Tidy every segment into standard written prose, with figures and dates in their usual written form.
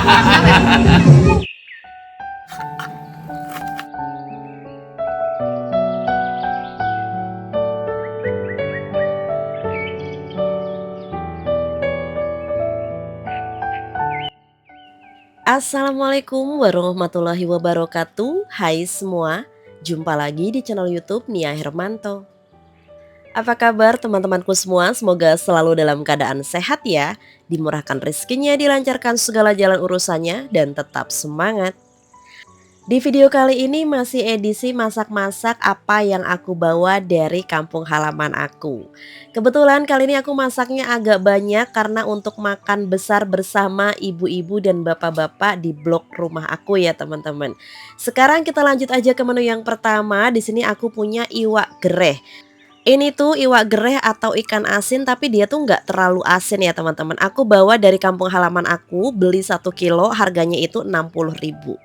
Assalamualaikum warahmatullahi wabarakatuh. Hai semua, jumpa lagi di channel YouTube Nia Hermanto. Apa kabar teman-temanku semua? Semoga selalu dalam keadaan sehat ya, dimurahkan rezekinya, dilancarkan segala jalan urusannya, dan tetap semangat. Di video kali ini masih edisi masak-masak apa yang aku bawa dari kampung halaman aku. Kebetulan kali ini aku masaknya agak banyak karena untuk makan besar bersama ibu-ibu dan bapak-bapak di blok rumah aku ya teman-teman. Sekarang kita lanjut aja ke menu yang pertama. Di sini aku punya iwak gereh. Ini tuh iwak gereh atau ikan asin tapi dia tuh nggak terlalu asin ya teman-teman. Aku bawa dari kampung halaman aku, beli 1 kilo, harganya itu 60.000.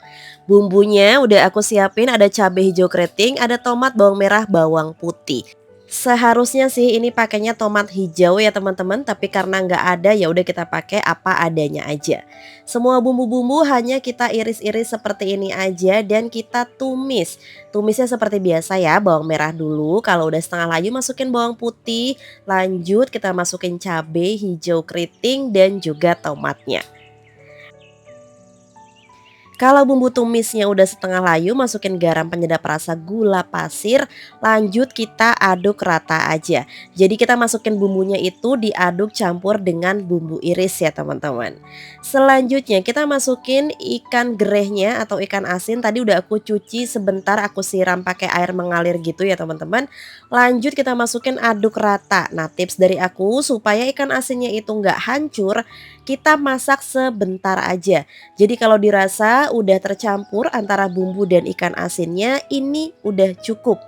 Bumbunya udah aku siapin, ada cabai hijau keriting, ada tomat, bawang merah, bawang putih. Seharusnya sih ini pakainya tomat hijau ya teman-teman, tapi karena nggak ada ya udah kita pakai apa adanya aja. Semua bumbu-bumbu hanya kita iris-iris seperti ini aja dan kita tumis. Tumisnya seperti biasa ya, bawang merah dulu, kalau udah setengah layu masukin bawang putih, lanjut kita masukin cabai hijau keriting dan juga tomatnya. Kalau bumbu tumisnya udah setengah layu, masukin garam, penyedap rasa, gula pasir, lanjut kita aduk rata aja. Jadi kita masukin bumbunya itu diaduk campur dengan bumbu iris ya teman-teman. Selanjutnya kita masukin ikan gerehnya atau ikan asin. Tadi udah aku cuci sebentar, aku siram pakai air mengalir gitu ya teman-teman. Lanjut kita masukin aduk rata. Nah, tips dari aku supaya ikan asinnya itu nggak hancur, kita masak sebentar aja. Jadi kalau dirasa udah tercampur antara bumbu dan ikan asinnya, ini udah cukup.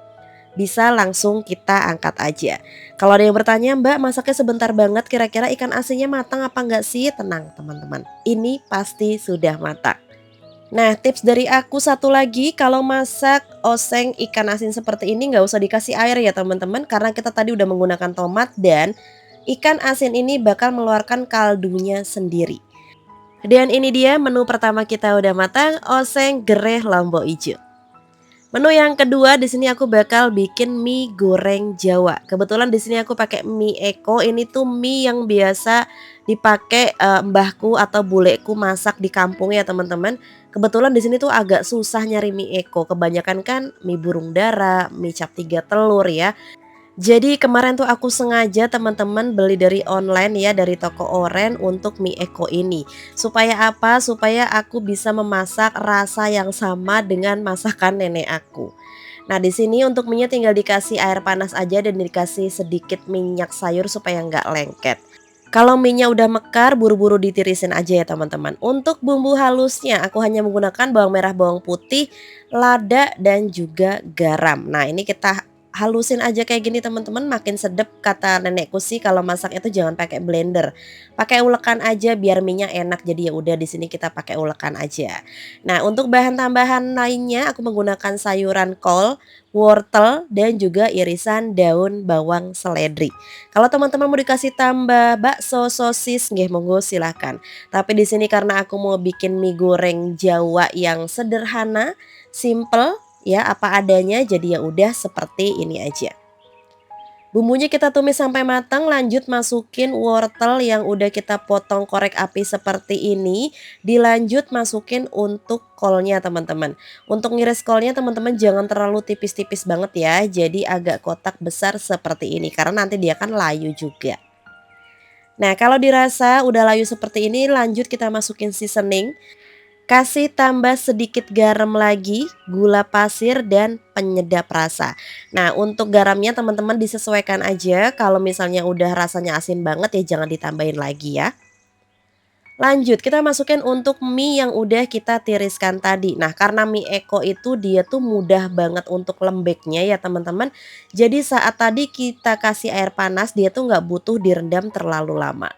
Bisa langsung kita angkat aja. Kalau ada yang bertanya, Mbak masaknya sebentar banget, kira-kira ikan asinnya matang apa enggak sih? Tenang teman-teman, ini pasti sudah matang. Nah, tips dari aku satu lagi, kalau masak oseng ikan asin seperti ini nggak usah dikasih air ya teman-teman, karena kita tadi udah menggunakan tomat dan ikan asin ini bakal mengeluarkan kaldunya sendiri. Dan ini dia menu pertama kita udah matang, oseng gereh lombok ijo. Menu yang kedua di sini aku bakal bikin mie goreng Jawa. Kebetulan di sini aku pakai mie Eko. Ini tuh mie yang biasa dipakai mbahku atau buleku masak di kampung ya teman-teman. Kebetulan di sini tuh agak susah nyari mie Eko. Kebanyakan kan mie burung dara, mie cap 3 telur ya. Jadi kemarin tuh aku sengaja teman-teman beli dari online ya, dari toko oren untuk mie Eko ini. Supaya apa? Supaya aku bisa memasak rasa yang sama dengan masakan nenek aku. Nah, di sini untuk minyak tinggal dikasih air panas aja dan dikasih sedikit minyak sayur supaya nggak lengket. Kalau minyak udah mekar, buru-buru ditirisin aja ya teman-teman. Untuk bumbu halusnya aku hanya menggunakan bawang merah, bawang putih, lada dan juga garam. Nah, ini kita halusin aja kayak gini teman-teman, makin sedep kata nenekku sih kalau masak itu jangan pakai blender. Pakai ulekan aja biar minyak enak. Jadi ya udah di sini kita pakai ulekan aja. Nah, untuk bahan tambahan lainnya aku menggunakan sayuran kol, wortel dan juga irisan daun bawang seledri. Kalau teman-teman mau dikasih tambah bakso, sosis, nggih monggo silahkan. Tapi di sini karena aku mau bikin mie goreng Jawa yang sederhana, simple, ya apa adanya, jadi ya udah seperti ini aja. Bumbunya kita tumis sampai matang, lanjut masukin wortel yang udah kita potong korek api seperti ini, dilanjut masukin untuk kolnya teman-teman. Untuk ngiris kolnya teman-teman jangan terlalu tipis-tipis banget ya, jadi agak kotak besar seperti ini karena nanti dia kan layu juga. Nah, kalau dirasa udah layu seperti ini, lanjut kita masukin seasoning. Kasih tambah sedikit garam lagi, gula pasir dan penyedap rasa. Nah, untuk garamnya teman-teman disesuaikan aja. Kalau misalnya udah rasanya asin banget ya jangan ditambahin lagi ya. Lanjut kita masukin untuk mie yang udah kita tiriskan tadi. Nah, karena mie Eko itu dia tuh mudah banget untuk lembeknya ya teman-teman. Jadi saat tadi kita kasih air panas dia tuh nggak butuh direndam terlalu lama.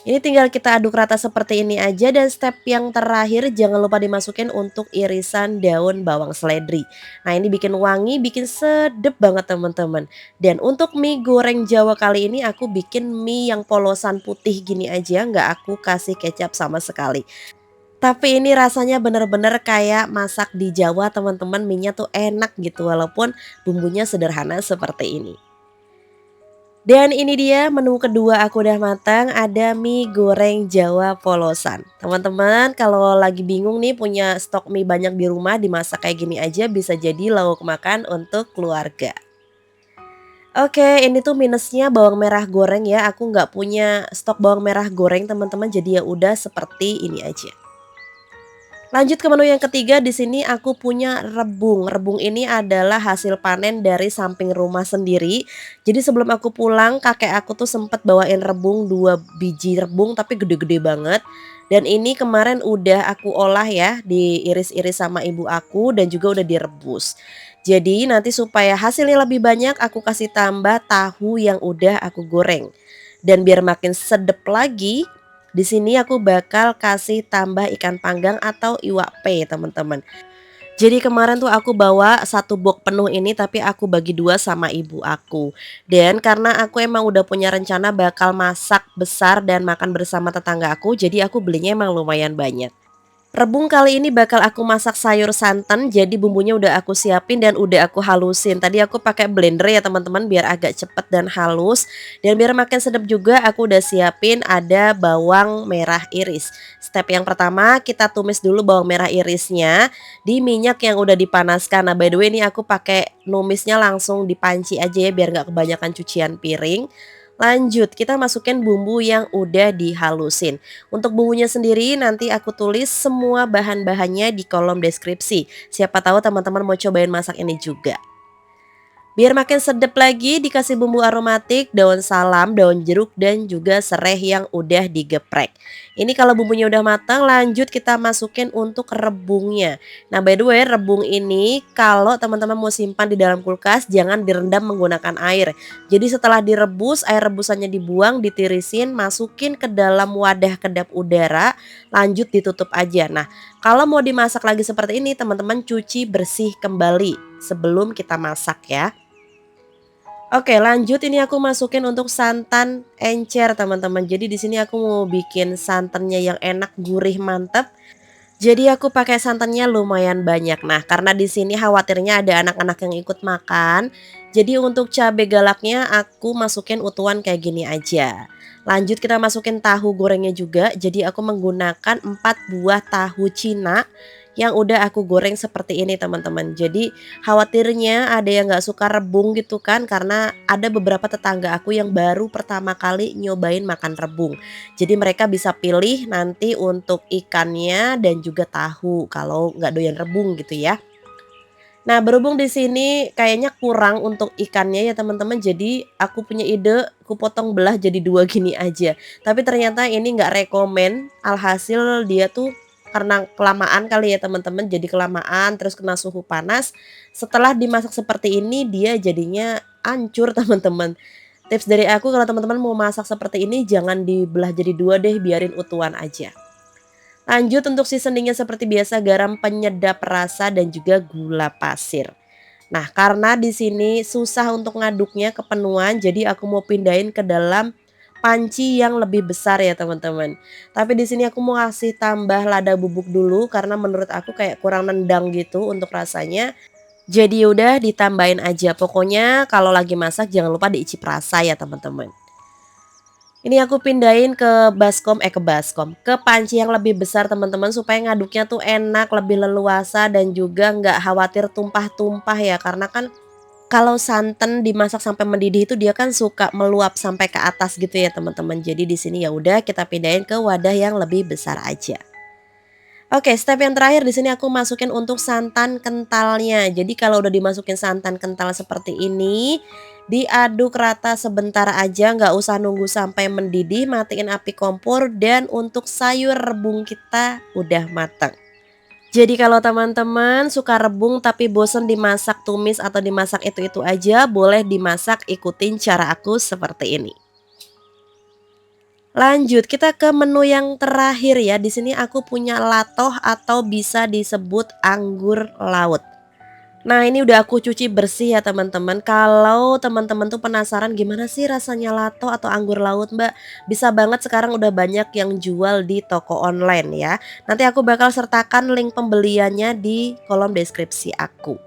Ini tinggal kita aduk rata seperti ini aja dan step yang terakhir jangan lupa dimasukin untuk irisan daun bawang seledri. Nah, ini bikin wangi, bikin sedep banget teman-teman. Dan untuk mie goreng Jawa kali ini aku bikin mie yang polosan putih gini aja, nggak aku kasih kecap sama sekali. Tapi ini rasanya bener-bener kayak masak di Jawa teman-teman, mie-nya tuh enak gitu walaupun bumbunya sederhana seperti ini. Dan ini dia menu kedua aku udah matang, ada mie goreng Jawa polosan. Teman-teman kalau lagi bingung nih punya stok mie banyak di rumah, dimasak kayak gini aja bisa jadi lauk makan untuk keluarga. Oke, ini tuh minusnya bawang merah goreng ya, aku nggak punya stok bawang merah goreng teman-teman, jadi ya udah seperti ini aja. Lanjut ke menu yang ketiga, di sini aku punya rebung. Rebung ini adalah hasil panen dari samping rumah sendiri. Jadi sebelum aku pulang, kakek aku tuh sempet bawain rebung, 2 biji rebung tapi gede-gede banget. Dan ini kemarin udah aku olah ya, diiris-iris sama ibu aku dan juga udah direbus. Jadi nanti supaya hasilnya lebih banyak, aku kasih tambah tahu yang udah aku goreng. Dan biar makin sedep lagi, di sini aku bakal kasih tambah ikan panggang atau iwak pe, teman-teman. Jadi kemarin tuh aku bawa satu box penuh ini tapi aku bagi dua sama ibu aku. Dan karena aku emang udah punya rencana bakal masak besar dan makan bersama tetangga aku, jadi aku belinya emang lumayan banyak. Rebung kali ini bakal aku masak sayur santan, jadi bumbunya udah aku siapin dan udah aku halusin. Tadi aku pakai blender ya teman-teman biar agak cepet dan halus. Dan biar makin sedap juga aku udah siapin ada bawang merah iris. Step yang pertama kita tumis dulu bawang merah irisnya di minyak yang udah dipanaskan. Nah by the way ini aku pakai numisnya langsung di panci aja ya biar nggak kebanyakan cucian piring. Lanjut, kita masukin bumbu yang udah dihalusin. Untuk bumbunya sendiri nanti aku tulis semua bahan-bahannya di kolom deskripsi. Siapa tahu teman-teman mau cobain masak ini juga. Biar makin sedap lagi dikasih bumbu aromatik, daun salam, daun jeruk dan juga serai yang udah digeprek. Ini kalau bumbunya udah matang lanjut kita masukin untuk rebungnya. Nah by the way rebung ini kalau teman-teman mau simpan di dalam kulkas jangan direndam menggunakan air. Jadi setelah direbus air rebusannya dibuang, ditirisin, masukin ke dalam wadah kedap udara, lanjut ditutup aja. Nah kalau mau dimasak lagi seperti ini teman-teman cuci bersih kembali sebelum kita masak ya. Oke, lanjut ini aku masukin untuk santan encer, teman-teman. Jadi di sini aku mau bikin santannya yang enak, gurih, mantep. Jadi aku pakai santannya lumayan banyak. Nah, karena di sini khawatirnya ada anak-anak yang ikut makan, jadi untuk cabai galaknya aku masukin utuhan kayak gini aja. Lanjut kita masukin tahu gorengnya juga. Jadi aku menggunakan 4 buah tahu Cina yang udah aku goreng seperti ini teman-teman. Jadi khawatirnya ada yang nggak suka rebung gitu kan karena ada beberapa tetangga aku yang baru pertama kali nyobain makan rebung. Jadi mereka bisa pilih nanti untuk ikannya dan juga tahu kalau nggak doyan rebung gitu ya. Nah, berhubung di sini kayaknya kurang untuk ikannya ya teman-teman, jadi aku punya ide, aku potong belah jadi 2 gini aja. Tapi ternyata ini nggak rekomen, alhasil dia tuh karena kelamaan kali ya teman-teman, jadi kelamaan terus kena suhu panas. Setelah dimasak seperti ini dia jadinya hancur teman-teman. Tips dari aku kalau teman-teman mau masak seperti ini jangan dibelah jadi 2 deh, biarin utuhan aja. Lanjut untuk seasoningnya seperti biasa garam penyedap rasa dan juga gula pasir. Nah, karena di sini susah untuk ngaduknya kepenuhan, jadi aku mau pindahin ke dalam panci yang lebih besar ya teman-teman. Tapi di sini aku mau kasih tambah lada bubuk dulu karena menurut aku kayak kurang nendang gitu untuk rasanya. Jadi udah ditambahin aja. Pokoknya kalau lagi masak jangan lupa diicip rasa ya teman-teman. Ini aku pindahin ke panci yang lebih besar teman-teman supaya ngaduknya tuh enak, lebih leluasa dan juga nggak khawatir tumpah-tumpah ya karena kan kalau santan dimasak sampai mendidih itu dia kan suka meluap sampai ke atas gitu ya teman-teman. Jadi di sini ya udah kita pindahin ke wadah yang lebih besar aja. Oke, step yang terakhir di sini aku masukin untuk santan kentalnya. Jadi kalau udah dimasukin santan kental seperti ini, diaduk rata sebentar aja, nggak usah nunggu sampai mendidih, matiin api kompor dan untuk sayur rebung kita udah matang. Jadi kalau teman-teman suka rebung tapi bosen dimasak tumis atau dimasak itu-itu aja, boleh dimasak ikutin cara aku seperti ini. Lanjut kita ke menu yang terakhir ya. Di sini aku punya latoh atau bisa disebut anggur laut. Nah, ini udah aku cuci bersih ya teman-teman. Kalau teman-teman tuh penasaran gimana sih rasanya lato atau anggur laut, Mbak? Bisa banget sekarang udah banyak yang jual di toko online ya. Nanti aku bakal sertakan link pembeliannya di kolom deskripsi aku.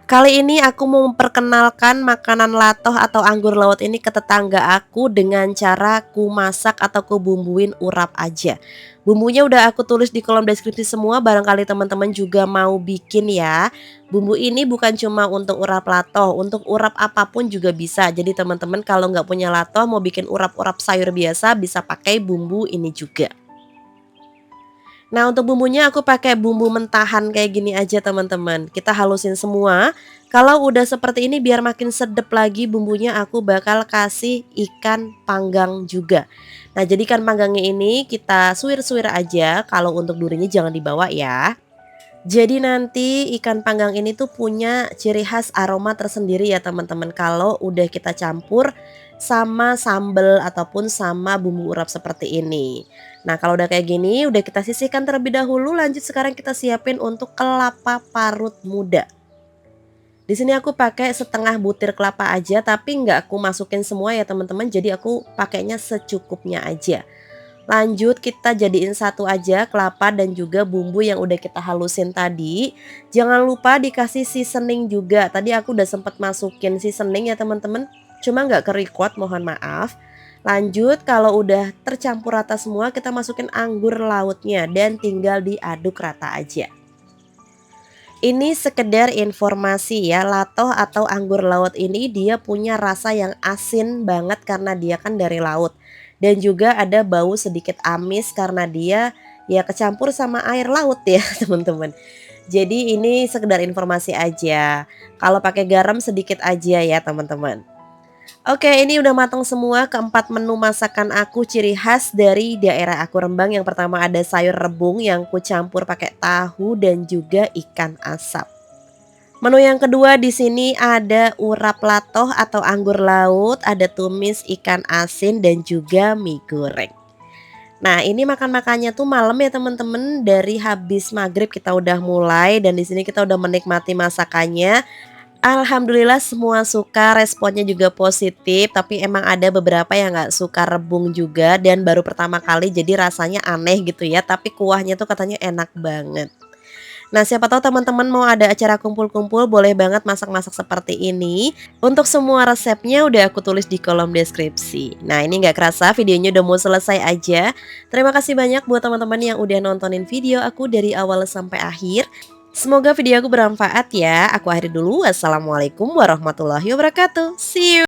Kali ini aku mau memperkenalkan makanan latoh atau anggur laut ini ke tetangga aku dengan cara ku masak atau ku bumbuin urap aja. Bumbunya udah aku tulis di kolom deskripsi semua, barangkali teman-teman juga mau bikin ya. Bumbu ini bukan cuma untuk urap latoh, untuk urap apapun juga bisa. Jadi teman-teman kalau nggak punya latoh mau bikin urap-urap sayur biasa bisa pakai bumbu ini juga. Nah, untuk bumbunya aku pakai bumbu mentahan kayak gini aja teman-teman. Kita halusin semua. Kalau udah seperti ini biar makin sedep lagi bumbunya aku bakal kasih ikan panggang juga. Nah, jadi ikan panggangnya ini kita suwir-suwir aja. Kalau untuk durinya jangan dibawa ya. Jadi nanti ikan panggang ini tuh punya ciri khas aroma tersendiri ya teman-teman kalau udah kita campur sama sambal ataupun sama bumbu urap seperti ini. Nah, kalau udah kayak gini udah kita sisihkan terlebih dahulu, lanjut sekarang kita siapin untuk kelapa parut muda. Di sini aku pakai setengah butir kelapa aja tapi nggak aku masukin semua ya teman-teman, jadi aku pakainya secukupnya aja. Lanjut kita jadiin satu aja kelapa dan juga bumbu yang udah kita halusin tadi. Jangan lupa dikasih seasoning juga. Tadi aku udah sempat masukin seasoning ya teman-teman. Cuma nggak ke-record, mohon maaf. Lanjut kalau udah tercampur rata semua kita masukin anggur lautnya dan tinggal diaduk rata aja. Ini sekedar informasi ya, latoh atau anggur laut ini dia punya rasa yang asin banget karena dia kan dari laut. Dan juga ada bau sedikit amis karena dia ya kecampur sama air laut ya teman-teman. Jadi ini sekedar informasi aja. Kalau pakai garam sedikit aja ya teman-teman. Oke, ini udah matang semua keempat menu masakan aku ciri khas dari daerah aku Rembang. Yang pertama ada sayur rebung yang kucampur pakai tahu dan juga ikan asap. Menu yang kedua di sini ada urap latoh atau anggur laut, ada tumis ikan asin dan juga mie goreng. Nah, ini makan-makannya tuh malam ya teman-teman, dari habis maghrib kita udah mulai dan di sini kita udah menikmati masakannya. Alhamdulillah semua suka, responnya juga positif, tapi emang ada beberapa yang nggak suka rebung juga dan baru pertama kali jadi rasanya aneh gitu ya, tapi kuahnya tuh katanya enak banget. Nah, siapa tahu teman-teman mau ada acara kumpul-kumpul boleh banget masak-masak seperti ini. Untuk semua resepnya udah aku tulis di kolom deskripsi. Nah, ini nggak kerasa videonya udah mau selesai aja. Terima kasih banyak buat teman-teman yang udah nontonin video aku dari awal sampai akhir. Semoga video aku bermanfaat ya. Aku akhiri dulu. Wassalamualaikum warahmatullahi wabarakatuh. See you.